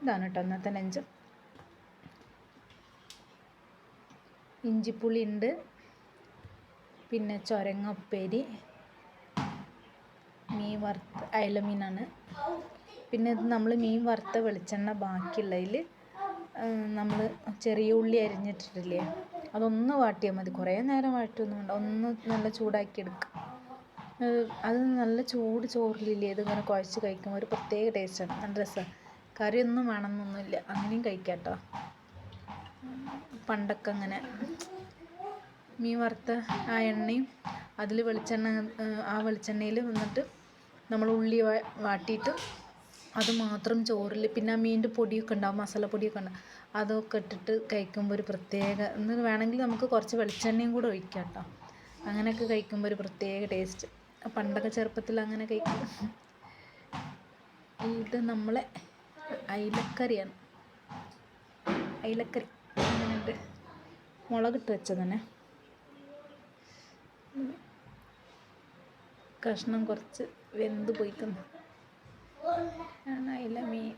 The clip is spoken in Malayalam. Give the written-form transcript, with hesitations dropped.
ഇതാണ് കേട്ടോ ഇന്നത്തെ ലഞ്ച്. ഇഞ്ചിപ്പുളി ഉണ്ട്, പിന്നെ ചുരങ്ങ ഉപ്പേരി, മീൻ വറുത്ത അയല മീനാണ്. പിന്നെ ഇത് നമ്മൾ മീൻ വറുത്ത വെളിച്ചെണ്ണ ബാക്കിയുള്ളതിൽ നമ്മൾ ചെറിയ ഉള്ളി അരിഞ്ഞിട്ടിട്ടില്ലേ, അതൊന്ന് വാട്ടിയാൽ മതി. കുറേ നേരം വാട്ടിയൊന്നും വേണ്ട, ഒന്ന് നല്ല ചൂടാക്കി എടുക്കുക. അത് നല്ല ചൂട് ചോറിലില്ലേ ഇതിങ്ങനെ കുഴച്ച് കഴിക്കുമ്പോൾ ഒരു പ്രത്യേക ടേസ്റ്റാണ്, നല്ല രസമാണ്. കറിയൊന്നും വേണമെന്നൊന്നുമില്ല, അങ്ങനെയും കഴിക്കാം കേട്ടോ. പണ്ടൊക്കെ അങ്ങനെ മീൻ വറുത്ത ആ എണ്ണയും അതിൽ വെളിച്ചെണ്ണ, ആ വെളിച്ചെണ്ണയിൽ വന്നിട്ട് നമ്മൾ ഉള്ളി വാട്ടിയിട്ട് അത് മാത്രം ചോറിൽ, പിന്നെ ആ മീനിൻ്റെ പൊടിയൊക്കെ ഉണ്ടാവും, മസാലപ്പൊടിയൊക്കെ ഉണ്ടാവും, അതൊക്കെ ഇട്ടിട്ട് കഴിക്കുമ്പോൾ ഒരു പ്രത്യേക, എന്ന് വേണമെങ്കിൽ നമുക്ക് കുറച്ച് വെളിച്ചെണ്ണയും കൂടെ ഒഴിക്കാം കേട്ടോ. അങ്ങനെയൊക്കെ കഴിക്കുമ്പോൾ ഒരു പ്രത്യേക ടേസ്റ്റ്. പണ്ടൊക്കെ ചെറുപ്പത്തിൽ അങ്ങനെ കഴിക്കും. ഇത് നമ്മളെ അയിലക്കറിയാണ്. അയിലക്കറി അങ്ങനെയുണ്ട്, മുളകിട്ട് വെച്ചതന്നെ. കഷ്ണം കുറച്ച് വെന്ത് പോയിക്കുന്നു. അയില മീൻ